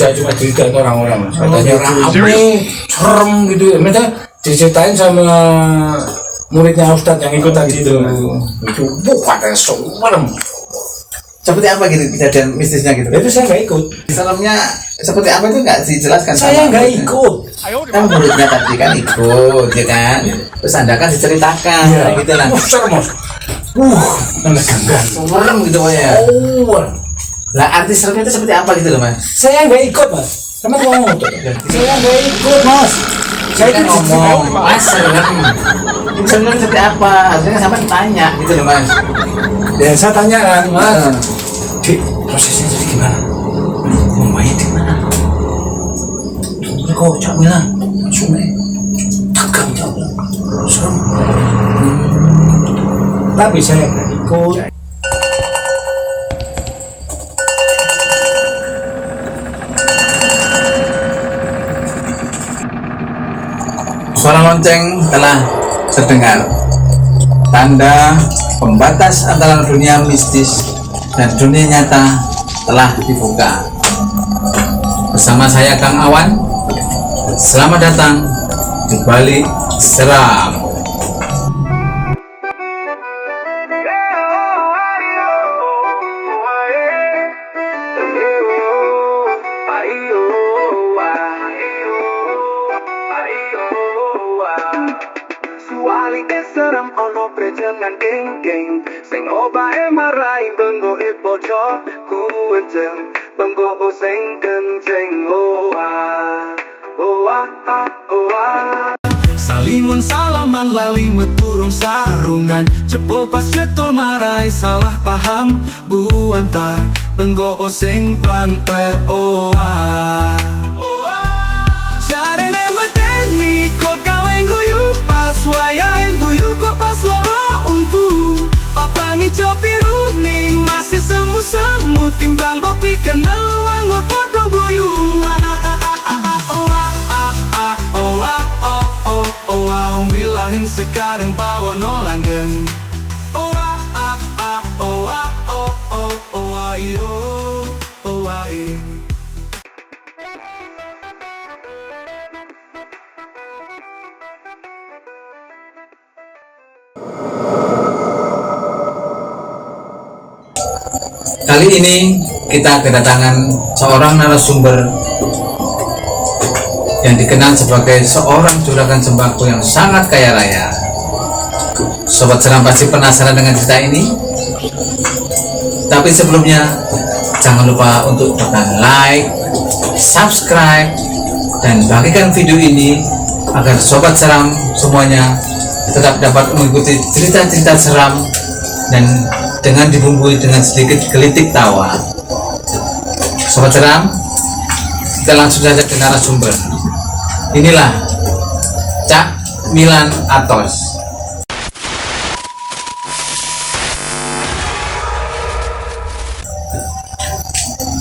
Saya cuma cerita ke orang-orang, Mas. Katanya rame, serem gitu. Mereka diceritain sama muridnya Ustadz yang ikut tadi itu. Itu katanya serem. Seperti apa gitu kejadian mistisnya gitu? Itu saya nggak ikut. Seremnya seperti apa itu nggak dijelaskan? Saya nggak ikut. Kan muridnya tadi kan ikut, ya kan? Terus Anda kan diceritakan, gitu lah. Serem, Mas. Serem gitu ya. Lah arti seremnya itu seperti apa gitu loh, Mas? Saya nggak ikut, Mas. Sama ngomong tuh. Saya nggak ikut, Mas. Saya kan ngomong, Mas serem seperti apa? Harusnya kan sama tanya gitu loh, Mas. Dan saya tanya kan, Mas, prosesnya jadi gimana? Membayar di mana? Kok Cak bilang, sungai, tegang Cak bilang, serem. Tapi saya nggak ikut. Suara lonceng telah terdengar. Tanda pembatas antara dunia mistis dan dunia nyata telah dibuka. Bersama saya Kang Awan. Selamat datang di Balik Seram. Serem ono prejengan geng-geng sing obahe marai benggo bocor kuwenceng benggo sing kenceng Salimun salaman lali meturung sarungan cepo pas cetul marai salah paham buantar benggo sing pantai Jarene medeni kok gawe guyu pas wayahe guyu kok pas loro untu papangi copiru ning masih semu-semu timbang kopi kenal wangur podo guyu bilangin sekarang bawa nolangen Kali ini kita kedatangan seorang narasumber yang dikenal sebagai seorang juragan sembako yang sangat kaya raya. Sobat Seram pasti penasaran dengan cerita ini. Tapi sebelumnya jangan lupa untuk tekan like, subscribe, dan bagikan video ini agar Sobat Seram semuanya tetap dapat mengikuti cerita-cerita seram dan dengan dibumbui dengan sedikit gelitik tawa. Sobat Seram, kita langsung saja ke narasumber. Inilah Cak Milan Atos.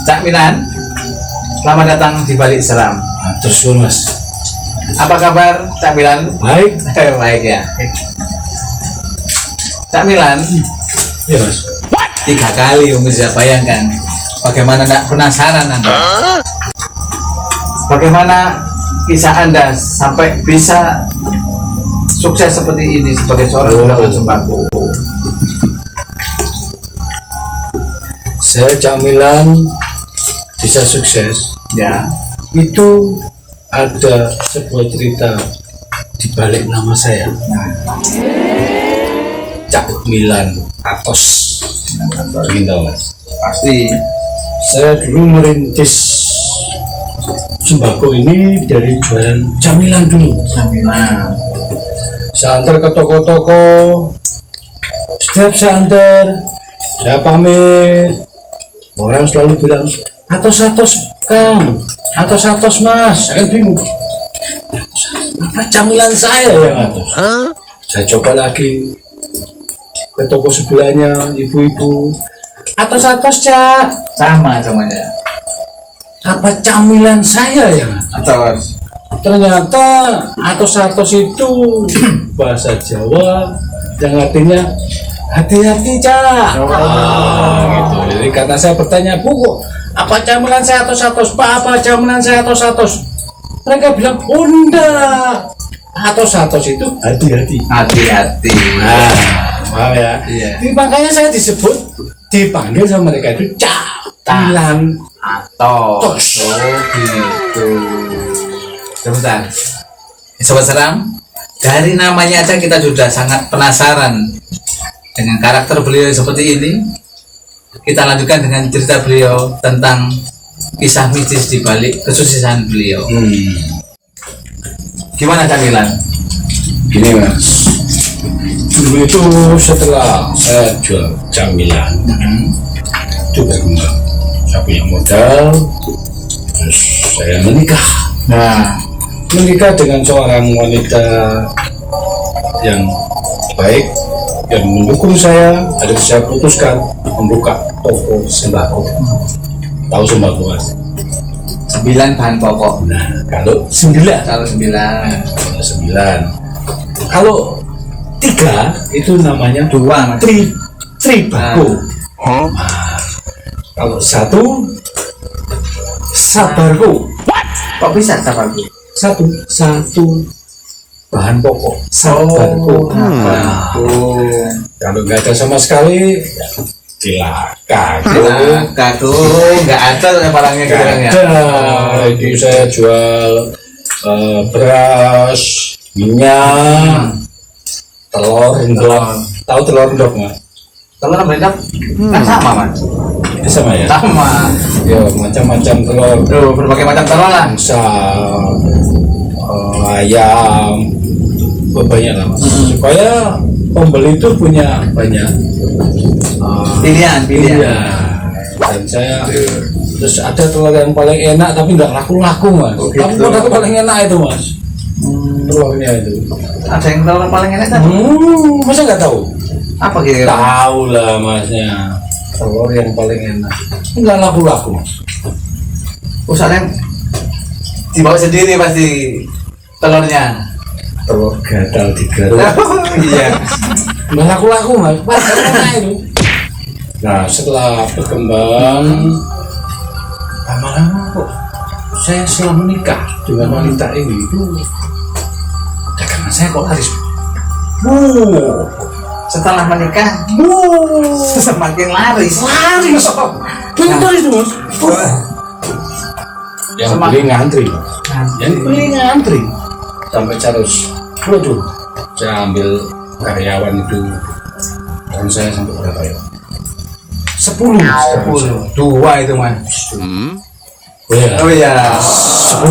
Cak Milan, selamat datang di Balik Seram. Atos, Mas. Apa kabar Cak Milan? Baik. Baik ya. Cak Milan, Ya, Mas. 3 kali bisa bayangkan. Bagaimana tidak penasaran Anda? Bagaimana kisah Anda sampai bisa sukses seperti ini sebagai seorang juragan sembako? Saya Cak Milan bisa sukses. Ya, Itu ada sebuah cerita di balik nama saya. Cak Milan Atos. Gitu, Mas. pasti. Saya dulu merintis sembako ini dari jualan camilan dulu. Nah, Saya antar ke toko-toko. Setiap saya antar, saya pamit. Orang selalu bilang, atos-atos Kang, atos-atos Mas. Saya bingung. Apa camilan saya yang atos? Saya coba lagi ke toko sebelahnya, ibu-ibu. Atos-atos Cak. sama semuanya. Apa camilan saya yang atos? Atos. Ternyata atos-atos itu bahasa Jawa yang artinya hati-hati Cak. Gitu. Jadi kata saya bertanya, Bu, kok apa camilan saya atos-atos, Pak, apa camilan saya atos-atos. Mereka bilang, oh enggak, atos-atos itu hati-hati. Hati-hati. Nah, maaf ya. Iya. Jadi makanya saya dipanggil sama mereka itu camilan Atos. Oh gitu. Sebentar. Sobat Seram, dari namanya aja kita sudah sangat penasaran dengan karakter beliau seperti ini. Kita lanjutkan dengan cerita beliau tentang kisah mistis di balik kesuksesan beliau. Gimana camilan? Gini Mas, dulu itu setelah saya jual camilan, itu berkembang. Saya punya modal, terus saya menikah. Nah, Menikah dengan seorang wanita yang baik, yang mendukung saya. Akhirnya saya putuskan membuka toko sembako. Tahu sembako Mas? 9 bahan pokok. Nah, kalau 9, Kalau 9, kalau 3 itu namanya 2 Mas. Tribako. Nah, kalau 1 sabarko. Kok bisa sabarku? Satu bahan pokok sabarko. Kalau nggak ada sama sekali, cilaka. Kado nggak ada barangnya gitu kan ya. Itu saya jual beras, minyak, telur endok. Tahu telur endok nggak? Telur mereka kan sama Mas. Itu sama ya? Sama. Ya macam-macam telur. Tuh berbagai macam telur lah. Bangsa, ayam, banyak lah Mas. Supaya pembeli itu punya banyak Pilihan. Dan saya terus ada telur yang paling enak tapi nggak laku-laku Mas. Tapi telur paling enak itu Mas. Telurnya itu. Ada yang telur paling enak kan? Masa nggak tahu? Apa kira-kira? Tahu lah Masnya. Telur yang paling enak. Nggak laku-laku Mas. Usahanya dibawa sendiri pasti telurnya. Telur gadal digaruk. Iya. Nggak laku-laku Mas. Paling enak itu. Nah setelah berkembang, lama-lama kok saya setelah menikah dengan wanita ini itu dagangan saya kok laris. Setelah menikah semakin laris. Pintar itu Mas. Yang beli ngantri, yang beli ngantri sampai harus, waduh, saya ambil karyawan itu dan saya sampai berapa ya? 10. 2 itu Mas. Oh ya, 10.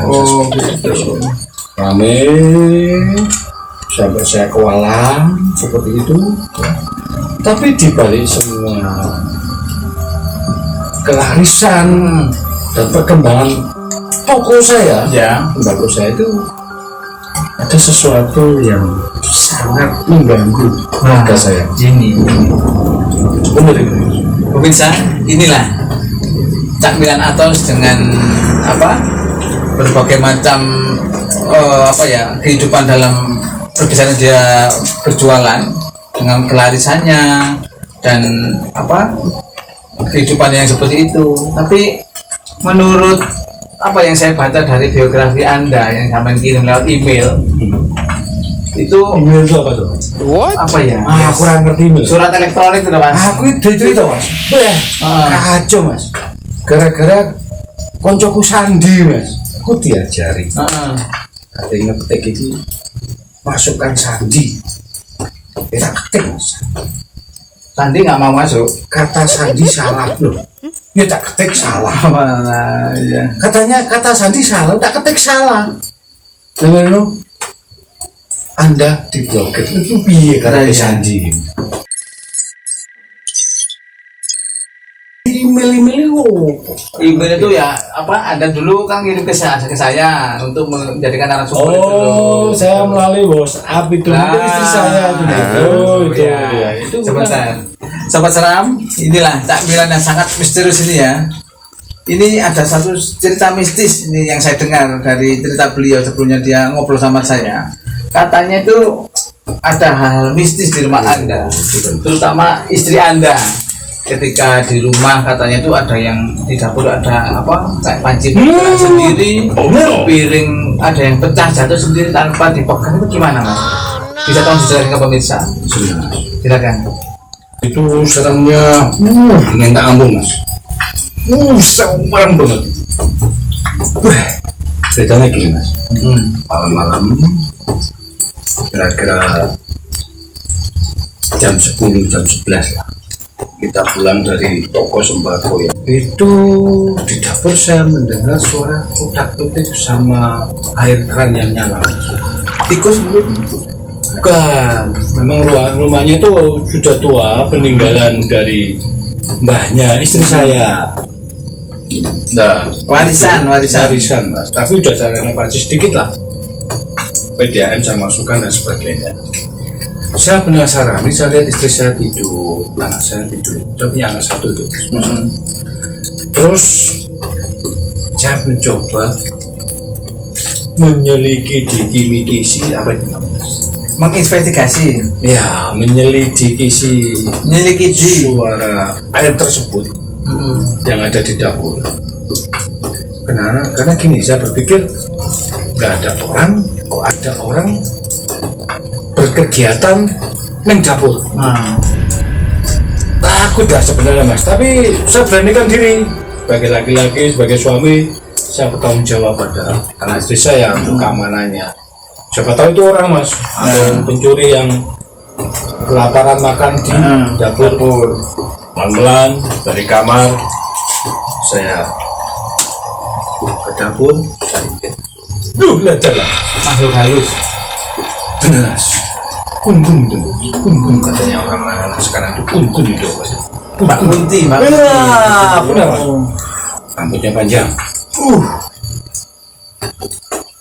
Oh gitu. Rame sampai saya kewalahan seperti itu. Tapi dibalik semua kelarisan dan perkembangan toko saya, toko saya itu ada sesuatu yang sangat mengganggu keluarga saya. Ini Benar itu. pemirsa, inilah camilan Atos dengan berbagai macam kehidupan dalam perjalanan dia berjualan dengan kelarisannya dan kehidupan yang seperti itu. Tapi menurut apa yang saya baca dari biografi Anda yang sampai kirim lewat email, itu Email itu apa tuh? aku kurang ngerti email. surat elektronik itu Mas. Aku itu Mas. Kacau Mas. Gara-gara koncoku Sandi Mas. Aku diajari. Ada yang ngetik itu masukkan Sandi. Kita ketik Mas. Sandi nggak mau masuk. Kata Sandi salah loh. Ya tak ketik salah. Ya. Katanya kata Sandi salah, tak ketik salah. Dengar lo? Anda diblokir itu piye kata Sandi? Email Email itu Anda dulu kan ngirim ke saya untuk menjadikan narasumber itu. Oh, saya melalui WhatsApp itu istri saya itu. Itu sebentar. Sobat Seram, inilah takmilan yang sangat misterius ini ya. Ini ada satu cerita mistis ini yang saya dengar dari cerita beliau sebelumnya dia ngobrol sama saya. Katanya itu ada hal mistis di rumah Anda, terutama istri Anda. ketika di rumah katanya tuh ada yang di dapur ada apa kayak panci bergerak sendiri, piring ada yang pecah jatuh sendiri tanpa dipegang, itu gimana mas? Bisa tolong dijelaskan ke pemirsa? Silakan. Itu seremnya minta ampun mas. Serem banget. Ceritanya gini mas. Malam-malam kira-kira jam 10 jam 11 lah, kita pulang dari toko sembako ya. Itu di dapur saya mendengar suara kotak-kotak sama air keran yang nyala. Tikus Bukan, memang rumahnya itu sudah tua, peninggalan dari mbahnya istri saya. Nah, warisan mas, tapi udah saya renovasi sedikit lah, PDAM sama masukan dan sebagainya. Saya penasaran, ini saya lihat istri saya tidur, anak saya tidur, saya punya anak satu tuh. Terus saya mencoba menyelidiki apa itu namanya? Menginvestigasi. Ya, menyelidiki suara air tersebut yang ada di dapur. Karena gini, saya berpikir nggak ada orang, kok ada orang berkegiatan neng dapur. Takut dah sebenarnya mas, tapi saya beranikan diri sebagai laki-laki, sebagai suami, saya bertanggung jawab pada anak istri saya untuk keamanannya. Siapa tahu itu orang mas, ada pencuri yang kelaparan makan di dapur. Pelan-pelan dari kamar saya ke dapur, lihat jalan Makhluk halus. benar. Kun katanya orang sekarang itu kun itu mas. Mbak Kunti, Mbak Kunti. Ya, benar mas. Rambutnya panjang.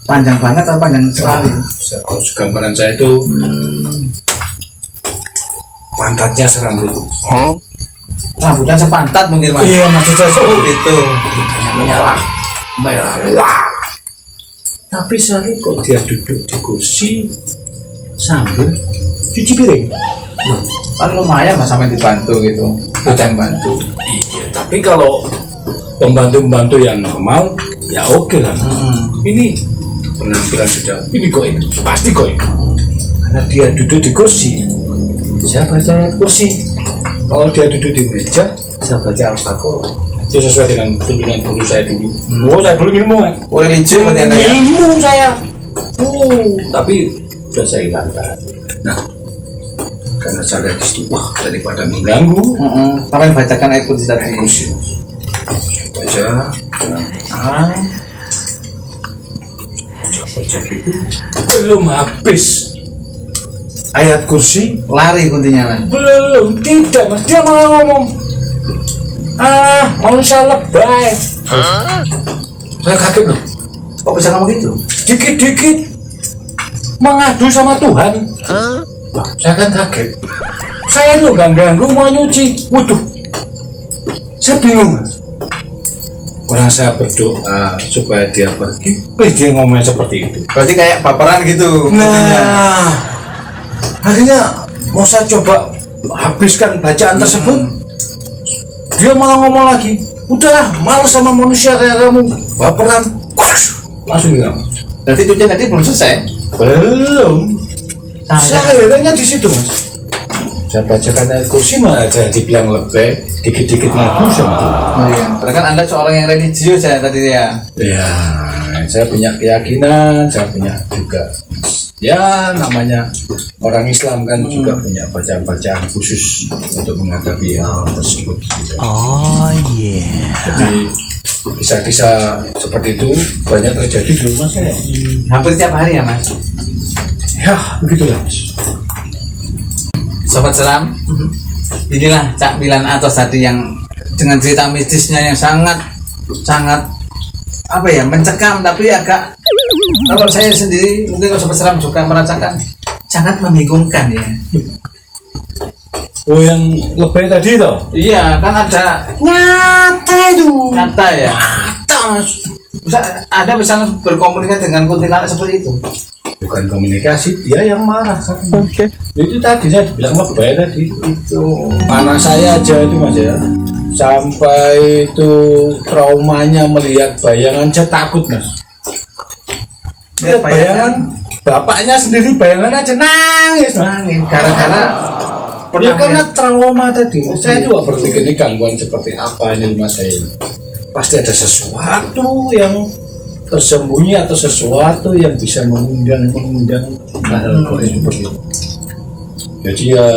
Panjang banget atau panjang sekali? Kalau gambaran saya itu pantatnya serambut. Rambutnya sepantat mungkin mas. Iya maksud saya itu merah. Tapi saya lihat kok dia duduk di kursi sambil cuci piring. Kan lumayan mas sampai dibantu gitu, ada yang bantu. Iya, tapi kalau pembantu-pembantu yang normal ya oke lah. Ini penampilan sudah ini kok ini pasti kok ini. Karena dia duduk di kursi, saya baca kursi. Kalau dia duduk di meja, saya baca Al-Baqarah. Itu sesuai dengan tuntunan guru saya dulu. Saya dulu ilmu kan. Religius Ilmu saya. Tapi sudah saya hilangkan. Nah, karena saya lihat di situ, wah daripada mengganggu, sampai bacakan ayat kursi tadi. Baca, baca gitu. Belum habis ayat kursi, Lari kuntinya mas. belum, tidak mas, dia malah ngomong manusia lebay. Saya kaget loh, Kok bisa ngomong gitu? dikit-dikit mengadu sama Tuhan. Wah, saya kan kaget. Saya lo gak ganggu mau nyuci, waduh, saya bingung mas. Orang saya berdoa supaya dia pergi, dia ngomongnya seperti itu. Berarti kayak baperan gitu. Nah, akhirnya mau saya coba habiskan bacaan tersebut, dia malah ngomong lagi, udah malas sama manusia kayak kamu, baperan, langsung bilang. Berarti cucian tadi belum selesai? Belum. Saya akhirnya di situ mas. Saya bacakan ayat kursi malah ada dibilang lebih, dikit-dikit ngaku sama Tuhan. Oh iya. Karena kan anda seorang yang religius ya tadi ya. Ya, saya punya keyakinan, saya punya juga. Ya, namanya orang Islam kan juga punya bacaan-bacaan khusus untuk menghadapi hal tersebut. Oh yeah. Jadi kisah-kisah seperti itu banyak terjadi di rumah saya. Hampir tiap hari ya mas. Ya, begitulah mas. Sobat Seram, inilah Cak Milan Atos tadi yang dengan cerita mistisnya yang sangat apa ya, mencekam tapi agak, kalau saya sendiri mungkin kalau Sobat Seram juga merasakan sangat membingungkan ya. Oh yang lebih tadi toh? Iya kan ada Nyata itu. nyata ya. Nyata mas. Anda bisa berkomunikasi dengan kuntilanak seperti itu. bukan komunikasi, dia yang marah. Oke. Itu tadi saya bilang lebay tadi itu anak saya aja itu mas ya, sampai itu traumanya melihat bayangan, saya takut mas. Lihat bayangan bapaknya sendiri, bayangan aja nangis Gara-gara ya karena trauma tadi. Saya juga berpikir ini gangguan seperti apa ini rumah saya ini. Pasti ada sesuatu yang tersembunyi atau sesuatu yang bisa mengundang hal seperti itu. Jadi ya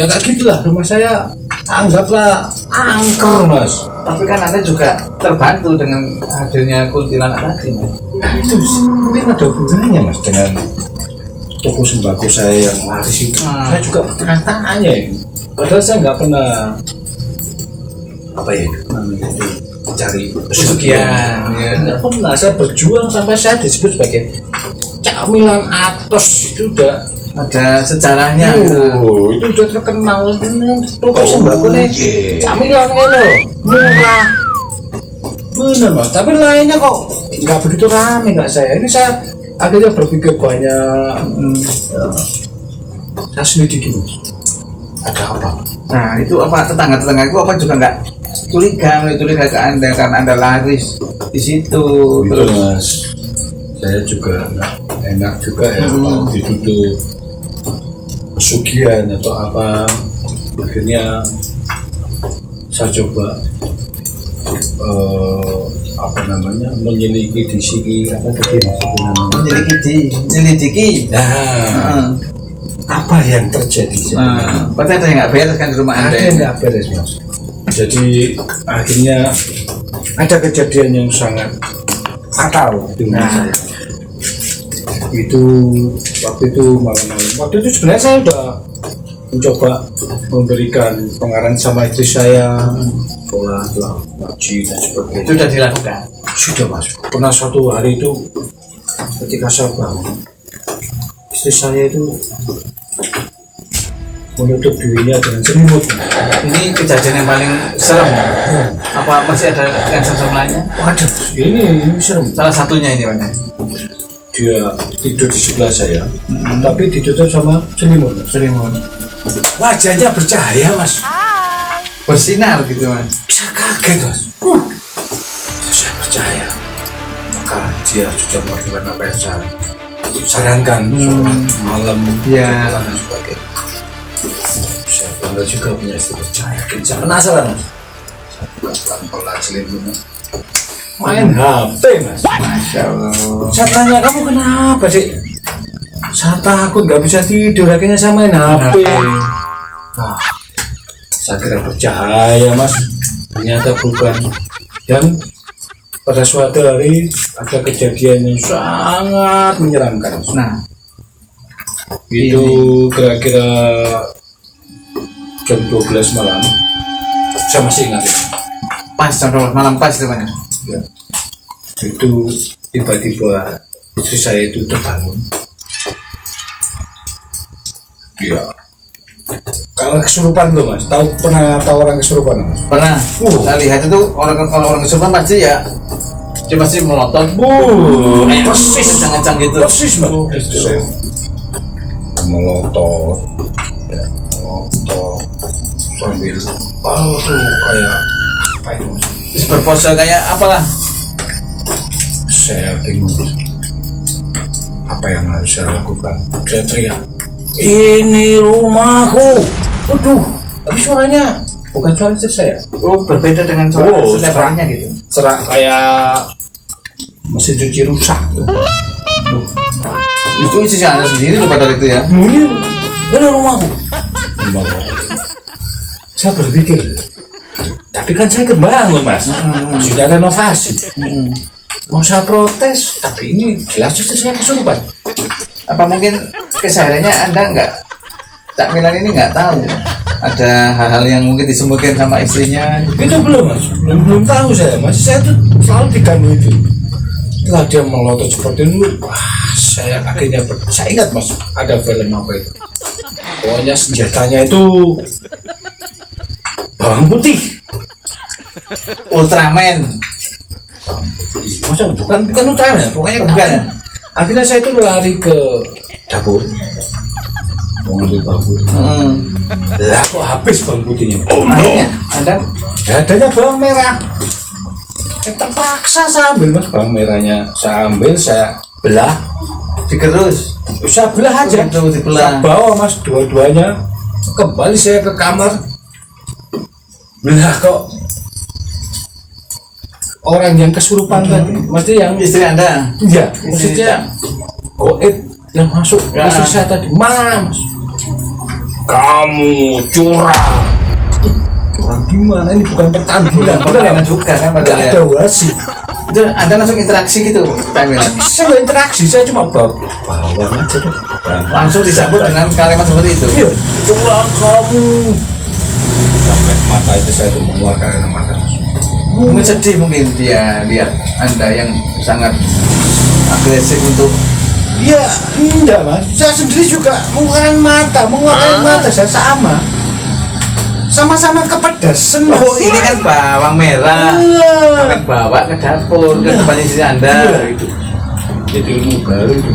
kayak gitulah rumah saya, anggaplah angker mas. Tapi kan Anda juga terbantu dengan hadirnya kuntilanak tadi, Mas. Nah, itu mungkin ada hubungannya mas dengan toko sembako saya yang laris itu. Saya juga bertanya-tanya ini. Padahal saya nggak pernah apa ya namanya itu cari Pesugihan, ya. Nggak pernah. Saya berjuang sampai saya disebut sebagai camilan atos, itu udah Ada sejarahnya. itu udah terkenal toko sembako nih camilan loh murah bener mas. Tapi lainnya kok nggak begitu rame nggak saya. Ini saya akhirnya berpikir banyak. Saya selidiki mas, ada apa. Nah, itu apa tetangga-tetangga itu apa juga nggak curiga ke Anda karena Anda laris di situ. Itu Terus mas, saya juga nggak enak juga ya kalau dituduh pesugihan atau apa. Akhirnya saya coba apa namanya menyelidiki di sini apa tadi namanya menyelidiki. nah apa yang terjadi Berarti ada yang nggak beres kan di rumah Anda? ada yang nggak beres mas. Jadi akhirnya ada kejadian yang sangat fatal dengan saya. Itu waktu itu malam-malam. Waktu itu sebenarnya saya udah mencoba memberikan pengarahan sama istri saya, pola ngaji dan sebagainya. Itu sudah dilakukan. Sudah mas. Pernah suatu hari itu ketika saya bangun, istri saya itu menutup dirinya dengan selimut. Ini kejadian yang paling serem. Apa masih ada yang serem lainnya? Waduh, ini serem. Salah satunya ini Pak. Dia tidur di sebelah saya, tapi ditutup sama selimut. Wajahnya bercahaya mas, Bersinar gitu Mas. saya kaget mas. Saya percaya, maka dia sudah melakukan apa yang saya sarankan. Malam Ya. dan sebagainya. Saya bangga juga punya istri percaya. Saya penasaran mas. Saya buka pelan-pelan selimutnya, main HP mas. Masya Allah. Saya tanya, kamu kenapa sih? Saya takut nggak bisa tidur, akhirnya saya main HP. Nah, saya kira bercahaya mas, ternyata bukan. Dan pada suatu hari ada kejadian yang sangat menyeramkan. Nah, Itu kira-kira jam 12 malam. Saya masih ingat itu. pas jam 12 malam pas itu Pak. Ya. Itu tiba-tiba istri saya itu terbangun. Iya. Kalau kesurupan tuh mas, pernah tahu orang kesurupan mas? Pernah. Saya lihat itu kalau orang kesurupan pasti ya dia pasti melotot. Persis kencang-kencang gitu. Persis mas. Melotot, ya, melotot sambil tuh kayak apa itu mas? Terus berpose kayak apalah. Saya bingung apa yang harus saya lakukan. Saya teriak, ini rumahku. Waduh, tapi suaranya bukan suara istri saya. Oh, berbeda dengan suara setiap serak. harinya gitu. Serak kayak mesin cuci rusak. Itu isi Anda sendiri loh pada itu ya. Ini rumahku. Saya berpikir, tapi kan saya kebangun mas, sudah renovasi. Mau saya protes, tapi ini jelas istri saya kesurupan. Apa mungkin kesehariannya Anda nggak camilan ini nggak tahu ada hal-hal yang mungkin disembunyikan sama istrinya? Itu belum mas, belum tahu saya mas. Saya tuh selalu diganggu itu. Setelah dia melotot seperti itu, wah, saya akhirnya saya ingat mas, ada film apa itu. Pokoknya senjatanya itu bawang putih. Ultraman. Masa bukan Ultraman, pokoknya Bukan. Akhirnya saya itu lari ke dapur mau ngambil bawang putih. Lah kok habis bawang putihnya. Akhirnya Adanya bawang merah. Terpaksa saya ambil mas bawang merahnya. Saya ambil, saya belah, digerus. saya belah aja. Itu dibelah. Saya bawa mas dua-duanya. Kembali saya ke kamar. Belah kok orang yang kesurupan tadi, mesti yang Istri Anda? iya, maksudnya goib yang masuk Ya. istri saya tadi, Mas, kamu curang. Curang gimana? Ini bukan pertandingan, Pertandingan juga kan pada Nggak ada wasit. Itu Anda langsung interaksi gitu, Pak Emil? Saya nggak interaksi, saya cuma bawa aja tuh. Langsung disambut dengan kalimat seperti itu? Iya, curang kamu. Sampai mata itu saya tuh mengeluarkan air mata. Mungkin sedih mungkin dia lihat Anda yang sangat agresif untuk Iya, enggak mas. Saya sendiri juga mengeluarkan mata saya sama-sama kepedesan. Mas. oh ini kan bawang merah, Iya. akan bawa ke dapur ke depan istri Anda. Iya, itu. Jadi ilmu baru itu.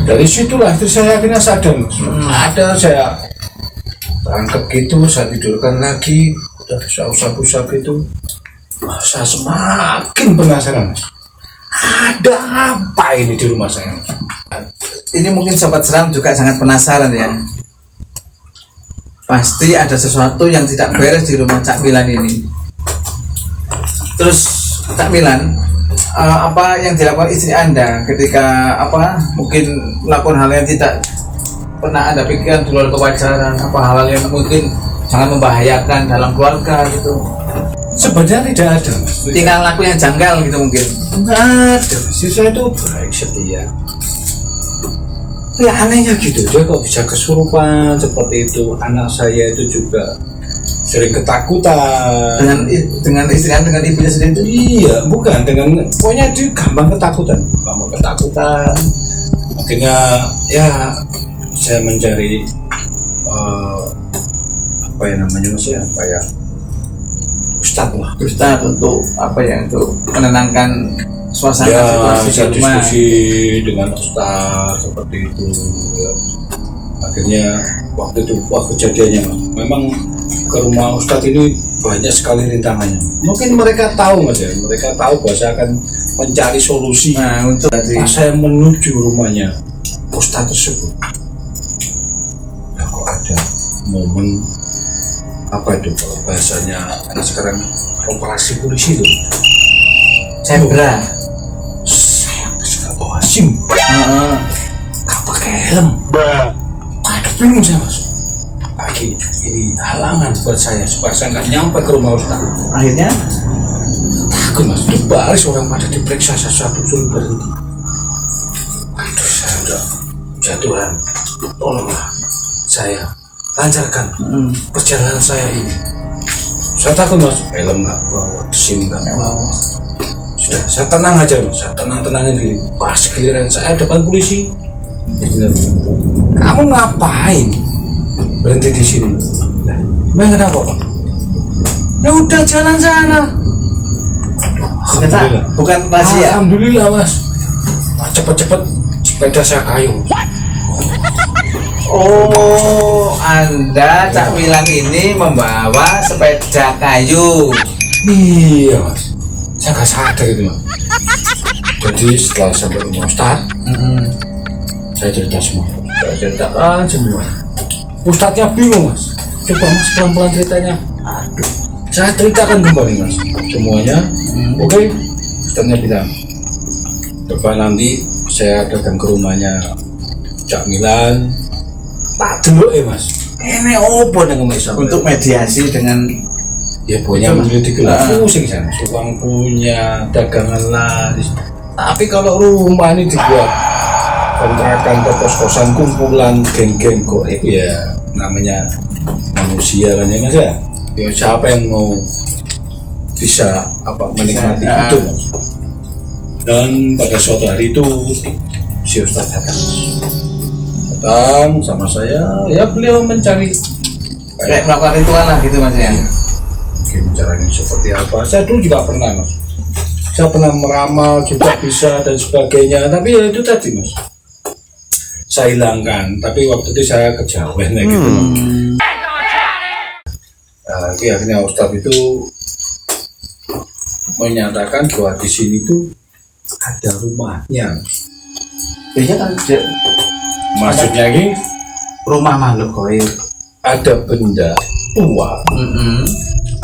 Dari situlah istri saya akhirnya sadar. Mas. Ada saya tangkap gitu, saya tidurkan lagi, udah saya usap-usap itu. Wah, saya semakin penasaran. Mas. Ada apa ini di rumah saya? Ini mungkin Sobat Seram juga sangat penasaran ya. Pasti ada sesuatu yang tidak beres di rumah Cak Milan ini. Terus Cak Milan, apa yang dilakukan istri Anda ketika mungkin melakukan hal yang tidak pernah Anda pikirkan di luar kewajaran, apa hal yang mungkin sangat membahayakan dalam keluarga gitu? Sebenarnya tidak ada, Mas. Tinggal laku yang janggal gitu mungkin. Enggak ada, Mas. Saya itu baik setia. Ya anehnya gitu, dia kok bisa kesurupan seperti itu. Anak saya itu juga sering ketakutan. Dengan istri Anda, dengan ibunya sendiri itu? Iya, bukan dengan, pokoknya dia gampang ketakutan. Akhirnya ya saya mencari apa ya namanya mas ya, kayak ustadz lah. Ustadz untuk untuk menenangkan suasana Ya, situasi saya di rumah. diskusi dengan ustadz seperti itu. Ya. Akhirnya waktu kejadiannya, Mas, memang ke rumah ustadz ini banyak sekali rintangannya. Mungkin mereka tahu mas ya, mereka tahu bahwa saya akan mencari solusi. Nah, untuk Pas saya menuju rumahnya ustadz tersebut, ya kok ada momen apa itu kalau bahasanya anak sekarang operasi polisi itu. Zebra. Saya suka bawa SIM, nggak pakai helm. Aduh, bingung saya mas. Lagi ini halangan buat saya supaya saya nggak nyampe ke rumah ustaz. Akhirnya Takut mas, itu baris orang pada diperiksa satu suruh berhenti. Aduh, saya udah jatuhan. Tolonglah saya lancarkan perjalanan saya ini. Saya takut mas, helm nggak bawa, SIM nggak bawa. Sudah, saya tenang aja mas, saya tenangin diri. Pas giliran saya depan polisi, kamu ngapain berhenti di sini? Memang kenapa pak? Ya udah jalan sana. ternyata bukan rahasia. Alhamdulillah mas. Cepet-cepet sepeda saya kayu. Oh, Anda Cak Milan ini membawa sepeda kayu. Iya mas. Saya nggak sadar itu mas. Jadi setelah sampai rumah Ustaz, saya cerita semua. Saya ceritakan semua. Ustadznya bingung mas. Coba mas pelan-pelan ceritanya. Aduh. Saya ceritakan kembali mas semuanya. Oke. Ustadznya bilang, coba nanti saya datang ke rumahnya Cak Milan. Tak dulu mas. Ini opo nang ngemis Untuk mediasi dengan ya punya menyelidiki lah pusing sana. Suang punya dagangan laris. Tapi kalau rumah ini dibuat kontrakan atau kos-kosan kumpulan geng-geng kok itu ya namanya manusia kan ya mas ya. Ya siapa yang mau bisa menikmati itu mas. Dan pada suatu hari itu si Ustaz datang sama saya, ya beliau mencari kayak melakukan ritual lah gitu mas ya. mungkin caranya seperti apa. Saya dulu juga pernah mas, Saya pernah meramal juga bisa dan sebagainya, tapi ya itu tadi mas, saya hilangkan. Tapi waktu itu saya kejauhan gitu. Nah, akhirnya Ustadz itu menyatakan bahwa di sini tuh ada rumahnya. Iya kan, Maksudnya ini rumah makhluk gaib. ada benda tua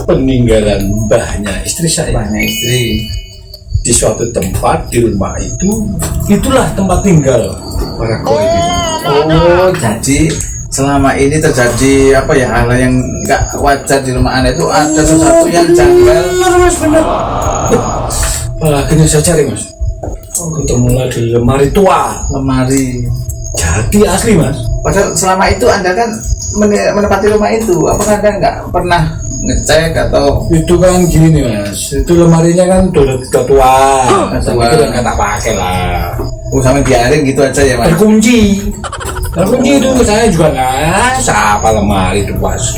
peninggalan mbahnya istri saya. Mbahnya istri. Di suatu tempat di rumah itu, itulah tempat tinggal para gaib itu. Oh, jadi selama ini terjadi apa ya, hal yang nggak wajar di rumah Anda itu ada sesuatu yang janggal. Benar mas, benar. Akhirnya saya cari mas, ketemulah di lemari tua. Lemari. Jadi asli mas. Padahal selama itu Anda kan menempati rumah itu, apakah Anda nggak pernah ngecek atau Itu kan gini mas, itu lemarinya kan udah tua. Sampai itu udah nggak tak pakai lah. sampai biarin gitu aja ya Mas? Terkunci. Terkunci itu saya juga nggak siapa lemari itu mas.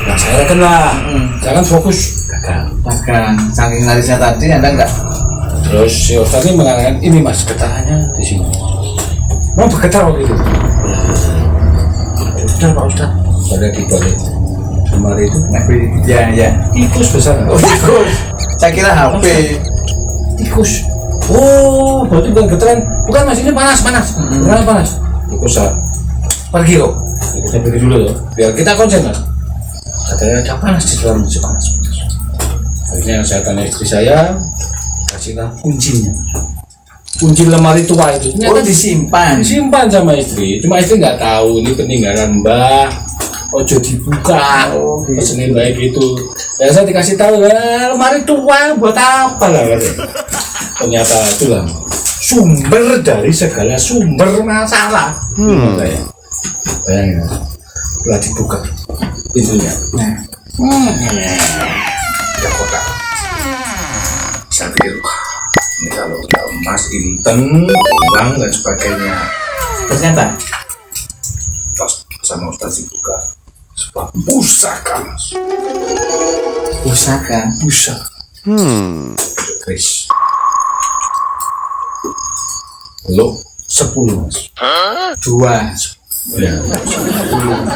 Nah saya kan lah, saya kan fokus gagal. Bahkan saking larisnya tadi Anda nggak. Terus si Ustadz ini mengatakan ini mas getarannya di sini. Mau bergetar waktu itu. Betul Pak Ustadz. Ada di balik lemari itu. Ya. Tikus besar. Oh, tikus. Saya kira HP. Tikus. Oh, berarti bukan getaran. Bukan mas, ini panas. Bukan panas. Tikus pergi kok. Kita pergi dulu loh. Biar kita konsen mas. Katanya ada panas di dalam, masih panas. Akhirnya saya tanya istri saya, kasihlah kuncinya. Kunci lemari tua itu. Oh, disimpan Sama istri. Cuma istri nggak tahu ini peninggalan mbah. Ojo dibuka. Oh, gitu. Pesenin baik itu. Dan saya dikasih tahu, lemari tua buat apa lah katanya. Ternyata itulah sumber dari segala sumber masalah. Ya. Bayangin, telah dibuka pintunya. Ada kotak. Saya pikir, ini kalau emas inten, uang dan sebagainya. ternyata Pas sama Ustaz dibuka sebuah pusaka mas. pusaka. Chris. Lo 10 mas. 2 Ya.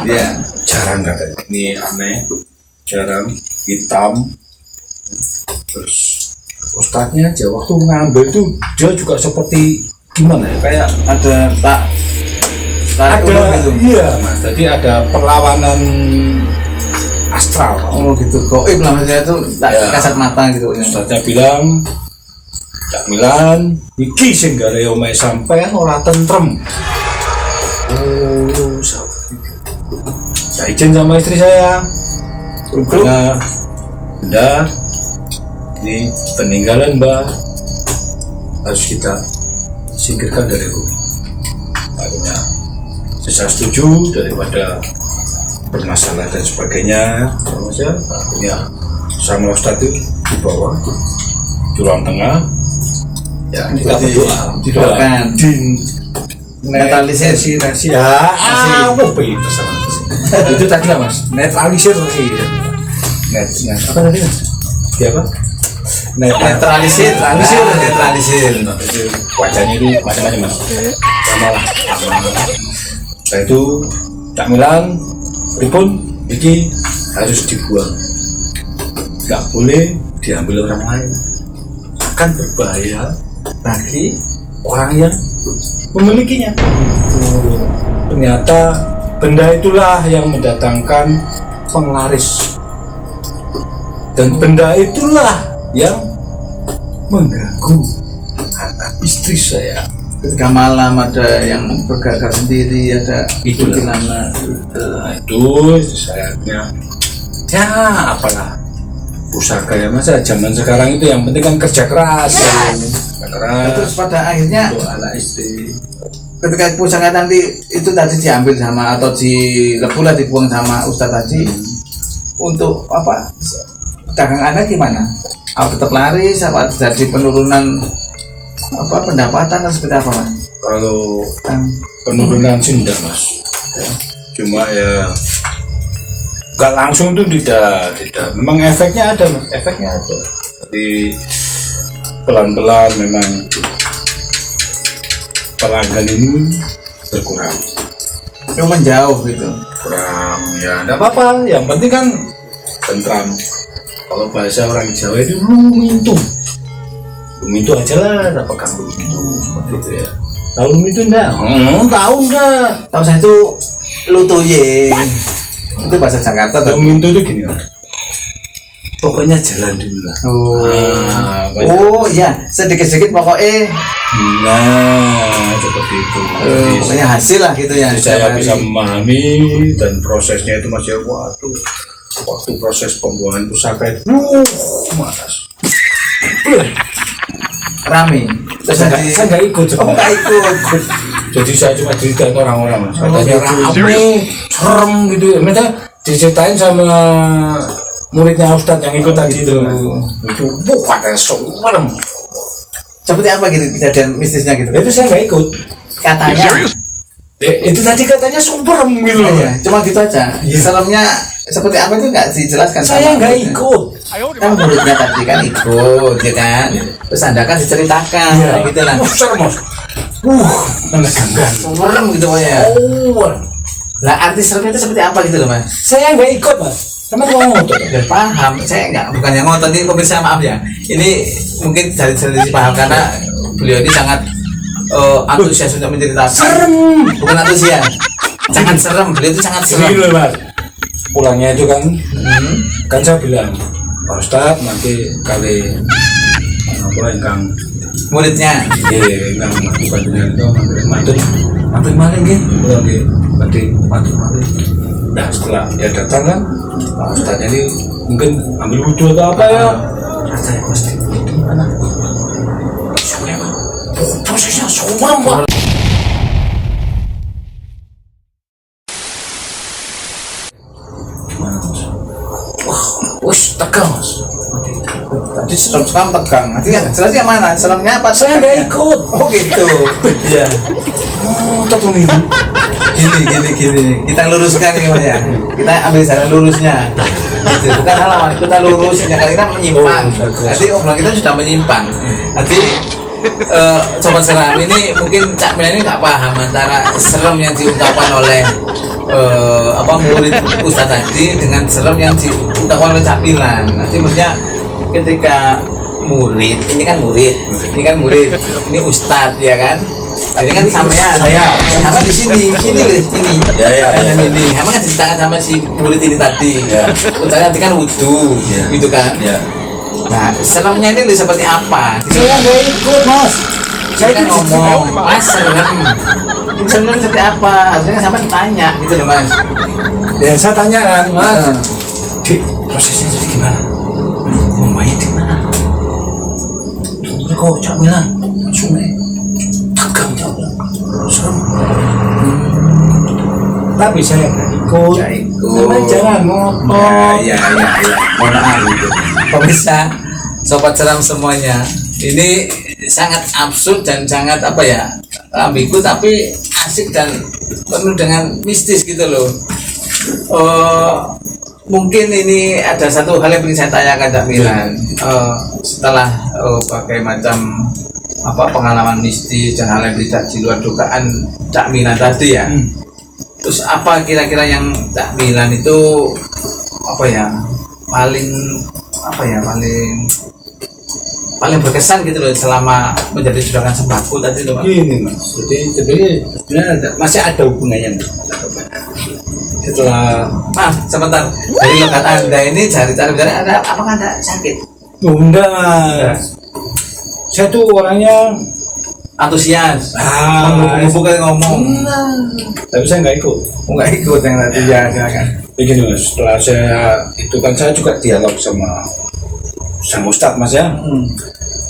ya. Jarang katanya. Ini aneh. Jarang. Hitam. Terus Ustadznya aja waktu ngambil itu dia juga seperti gimana ya, kayak Ada tak ada gitu. iya mas, jadi ada perlawanan astral. Oh gitu. Goib lah maksudnya itu tak Ya. kasat mata gitu. Ustadznya bilang Cak Milan iki sing gare omahe sampean ora tentrem. Oh saya izin sama istri saya untuk benda ini peninggalan mbah harus kita singkirkan dari rumah. Akhirnya saya setuju daripada bermasalah dan sebagainya. Akhirnya sama Ustadz itu dibawa di ruang tengah. Ya kita berdoa, didoakan. Netralisir sih nasi ya. Apa itu sama itu tadi lah mas. Netralisir sih. Apa tadi mas? Dia apa? Netralisir. Itu wajahnya itu macam-macam mas. Samalah. Setelah itu Cak Milan pripun iki harus dibuang, nggak boleh diambil orang lain, akan berbahaya bagi orang yang memilikinya. Ternyata benda itulah yang mendatangkan penglaris, dan benda itulah yang mengganggu anak istri saya. Ketika malam ada yang bergerak sendiri, ada Itulah. kuntilanak. Itu sayangnya ya apalah pusaka ya masa zaman sekarang itu yang penting kan kerja keras. Terus pada akhirnya untuk anak istri. ketika pusaka nanti itu tadi diambil sama atau dilebu lah, dibuang sama Ustadz tadi, untuk apa dagang Anda gimana? Apa tetap laris, apa terjadi penurunan apa pendapatan atau seperti apa Mas? Kalau penurunan sih enggak mas, cuma ya nggak langsung tuh tidak memang efeknya ada mas, efeknya ada. Jadi pelan-pelan memang pelanggan ini berkurang. Yang menjauh gitu. Kurang ya, enggak apa-apa. Yang penting kan tentram. Kalau bahasa orang Jawa itu lumintu aja lah, apakah lumintu seperti itu ya. Tahu lumintu enggak? Tahu enggak? Tahu saya itu lutoye. Itu bahasa Jakarta tuh. Lumintu itu gini lah. Pokoknya jalan dulu lah. Oh iya, sedikit-sedikit pokoknya. Nah, seperti itu. Pokoknya hasil lah gitu ya. Jadi saya bisa memahami dan prosesnya itu masih waktu proses pembuangan pusaka itu malas. Rame. Terus Saya nggak ikut. Oh, nggak ikut. Jadi saya cuma cerita ke orang-orang, Mas. Katanya rame, serem gitu. Mereka diceritain sama muridnya Ustadz yang ikut tadi itu. Itu katanya serem. Seperti apa gitu kejadian mistisnya gitu? Itu saya nggak ikut. Katanya. Itu tadi katanya serem gitu. Iya, cuma gitu aja. Seremnya seperti apa itu nggak dijelaskan. Saya nggak ikut. Kan muridnya tadi kan ikut, ya kan? Terus Anda kan diceritakan, gitu lah. Serem, Mas. Menegangkan. Serem gitu ya. Lah arti seremnya itu seperti apa gitu loh Mas? Saya nggak ikut, Mas. Kamu ngomong tuh. Ya, paham, saya nggak, bukan yang ngotot ini pemirsa, maaf ya. Ini mungkin dari paham karena beliau ini sangat antusias untuk menceritakan. Serem. Bukan antusias, sangat serem. Beliau itu sangat serem. Gini loh, Mas. Pulangnya itu kan, kan saya bilang, Pak Ustadz nanti kali apa ingkang Muridnya. ingkang melakukan dengan itu matur maling gitu. Nanti matur maling. Nah setelah dia datang kan, Pak Ustadz ini mungkin ambil wudhu atau apa ya? Saya pasti itu mana? Prosesnya serem, Pak. Wah, tegang, Mas. Tadi serem tegang. Nanti ya jelas yang mana? Seremnya apa? Saya nggak ikut. Oh gitu. Iya. Tetap ini. Gini. Kita luruskan gimana ya? Kita ambil jalan lurusnya. Gitu. Bukan halaman, kita lurus. Jangan kita menyimpang. Nanti obrolan kita sudah menyimpang. Nanti sobat seram ini mungkin Cak Milan ini nggak paham antara serem yang diungkapkan oleh murid Ustadz tadi dengan serem yang diungkapkan oleh Cak Milan. Nanti maksudnya ketika murid, ini kan murid, ini Ustadz ya kan? Ini kan sama di sini, ini. Ini, sama kan diceritakan sama si murid ini tadi. Ustadz nanti kan wudhu, gitu kan? Nah, seremnya ini seperti apa? Saya nggak ikut, Mas. Saya kan ngomong, Mas serem seperti apa? Harusnya sama ditanya, gitu loh Mas. Ya saya tanya kan, Mas. Di prosesnya jadi gimana? Rumahnya di mana? Kok Cak Milan? Sungai. Tegang Cak Milan. Serem. Tapi saya nggak ikut. Namanya jangan ngomong. Ya. Mohon maaf gitu. Pemirsa, sobat seram semuanya, ini sangat absurd dan sangat ambigu tapi asik dan penuh dengan mistis gitu loh. Mungkin ini ada satu hal yang ingin saya tanyakan Cak Milan. Setelah berbagai macam pengalaman mistis dan hal yang tidak di luar dugaan Cak Milan tadi ya. Terus apa kira-kira yang Cak Milan itu paling berkesan gitu loh selama menjadi juragan sembako tadi loh. Gini, Mas. Jadi sebenarnya masih ada hubungannya, Mas. Setelah sebentar, dari logat Anda ini cari-cari ada apakah Anda sakit? enggak, Mas. Saya tuh orangnya Antusias, bukan ngomong. Tapi saya nggak ikut. Nggak ikut yang tadi ya, silakan. Begini, Mas. Setelah saya juga dialog sama sang Ustadz, Mas ya.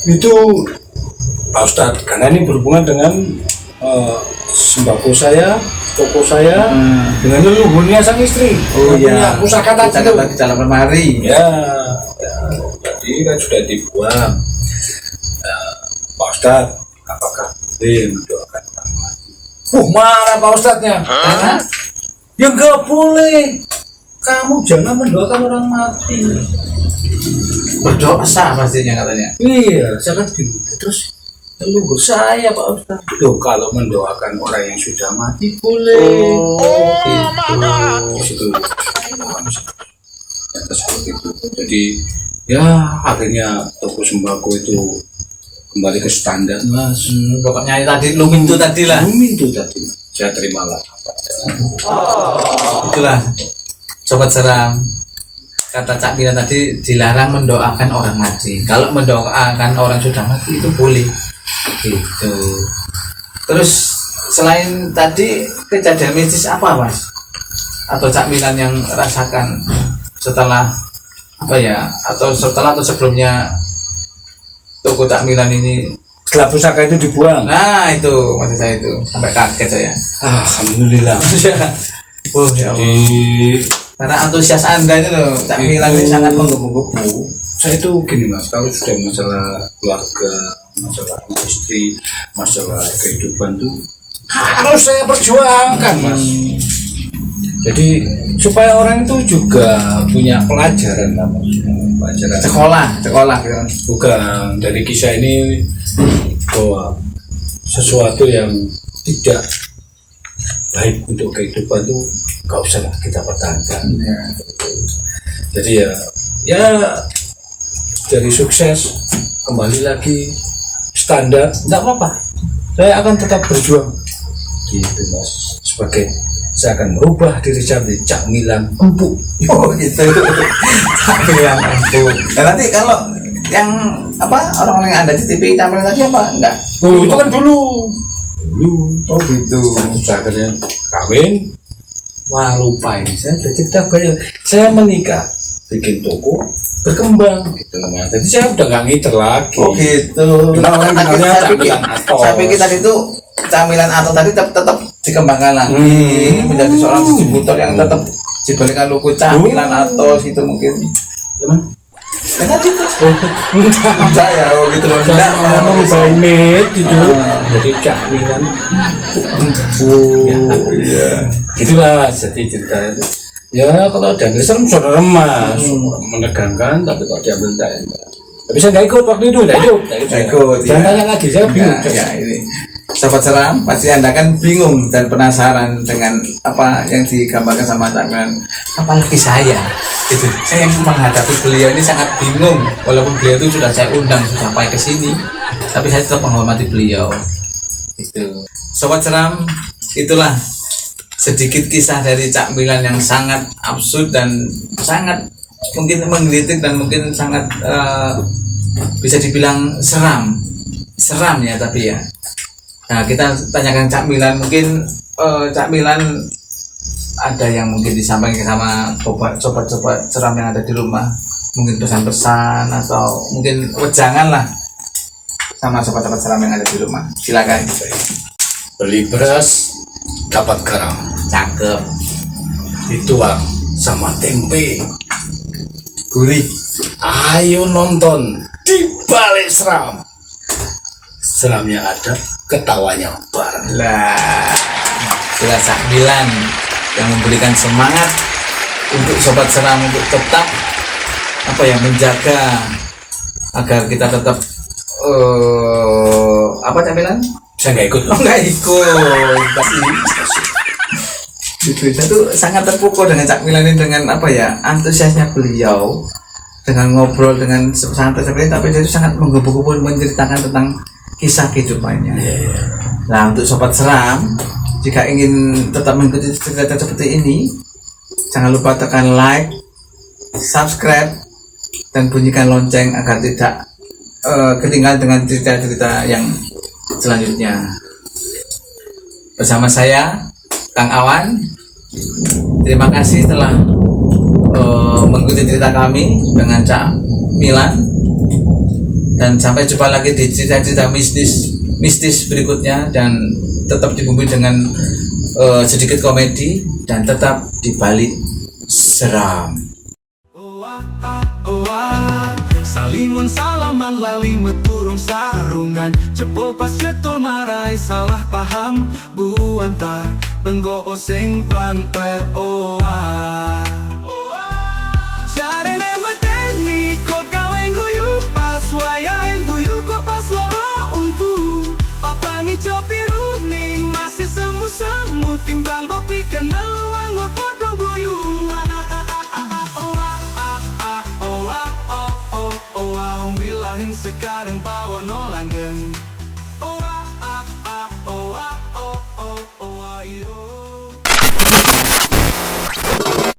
Itu Pak Ustadz, karena ini berhubungan dengan sembako saya, toko saya, dengan leluhurnya sang istri. Punya pusaka tadi di dalam lemari. Ya, jadi kan sudah dibuang. Pak Ustadz, apakah boleh mendoakan orang mati? Marah Pak Ustadznya. Karena ya nggak boleh. Kamu jangan mendoakan orang mati. berdosa pastinya katanya. Iya, sangat gini. Terus leluhur saya Pak Ustaz. Loh, kalau mendoakan orang yang sudah mati boleh. Gitu. Jadi ya akhirnya toko sembako itu kembali ke standar Mas. Pokoknya tadi lu mintu tadi lah. Itu tadi saya terimalah. Itulah sobat seram. Kata Cak Milan tadi dilarang mendoakan orang mati. Kalau mendoakan orang sudah mati itu boleh. Gitu. Terus selain tadi kejadian mistis apa Mas? Atau Cak Milan yang rasakan setelah apa ya? Atau setelah atau sebelumnya toko Cak Milan ini Setelah pusaka itu dibuang. nah itu maksud saya itu sampai kaget saya. Alhamdulillah. Oh ya Allah. Karena antusias Anda itu loh, Cak Milan ini sangat menggebu-gebu. Saya itu gini Mas, kalau sudah masalah keluarga, masalah istri, masalah kehidupan tuh harus saya perjuangkan Mas. Jadi supaya orang itu juga punya pelajaran lah Mas. Pelajaran Sekolah ya. Bukan dari kisah ini bahwa sesuatu yang tidak baik untuk kehidupan itu gak usah kita pertahankan. Jadi ya jadi sukses kembali lagi standar, enggak apa-apa. Saya akan tetap berjuang gitu Mas. Sebagai saya akan merubah diri saya menjadi Cak Milan empuk. Oh gitu. Cak Milan empuk. Dan nanti kalau yang apa orang-orang yang ada di TV Cak Milan tadi apa enggak? Oh, itu kan dulu. Oh gitu. Saya akhirnya kawin. Wah lupa ini saya udah cerita banyak. Saya menikah, bikin toko, berkembang gitu Mas. Jadi saya udah nggak ngiter lagi. Oh gitu. Dulu kan kenalnya saya Cak pikir Milan Atos. saya pikir tadi itu Cak Milan Atos tadi tetap dikembangkan lagi menjadi seorang distributor yang tetap diberikan logo Cak Milan Atos itu mungkin. Cuman Tadi tuh saya gitu loh. saya mau merubah image gitu. Jadi Cak Milan Iya. Itulah jadi cerita itu. Ya kalau diambil serem saudara Mas, menegangkan tapi kalau diambil tidak. Tapi saya nggak ikut waktu itu, nggak ikut. Jangan tanya lagi, saya bingung. Ya ini Sobat Seram, pasti Anda kan bingung dan penasaran dengan apa yang digambarkan sama Cak Milan. Apalagi saya, gitu. Saya yang menghadapi beliau ini sangat bingung. Walaupun beliau itu sudah saya undang sampai ke sini, tapi saya tetap menghormati beliau. Itu. Sobat Seram, itulah sedikit kisah dari Cak Milan yang sangat absurd dan sangat mungkin menggelitik dan mungkin sangat bisa dibilang seram ya tapi ya. Nah kita tanyakan Cak Milan, mungkin Cak Milan ada yang mungkin disampaikan sama sobat-sobat seram yang ada di rumah, mungkin pesan-pesan atau mungkin wejangan lah sama sobat-sobat seram yang ada di rumah. Silakan. Beli beras, dapat garam, Cakep, dituang sama tempe, gurih. ayo nonton di balik seram. Seramnya ada, ketawanya bareng. Lah, itulah Cak Milan yang memberikan semangat untuk sobat seram untuk tetap apa ya menjaga agar kita tetap apa Cak Milan? Saya nggak ikut. Oh nggak ikut pasti. Gitu. Saya tuh sangat terpukul dengan Cak Milan ini dengan apa ya antusiasnya beliau dengan ngobrol dengan santai seperti ini, tapi dia itu sangat menggebu-gebu menceritakan tentang kisah kehidupannya. Nah untuk sobat seram, jika ingin tetap mengikuti cerita seperti ini, jangan lupa tekan like, subscribe, dan bunyikan lonceng agar tidak ketinggalan dengan cerita-cerita yang selanjutnya. Bersama saya, Kang Awan. Terima kasih telah mengikuti cerita kami dengan Cak Milan. Dan sampai jumpa lagi di cerita-cerita mistis berikutnya, dan tetap dibumbui dengan sedikit komedi dan tetap di balik seram. Salingon salaman lali meturung sarungan Cepol pas cetul marai salah paham buantar Tenggo oseng pangpet oa Jare ne medeni Papangi copi runing masih semu-semu timbang kopi kenal wangot podo guyu. Bilangin sekarang bawa no langgeng.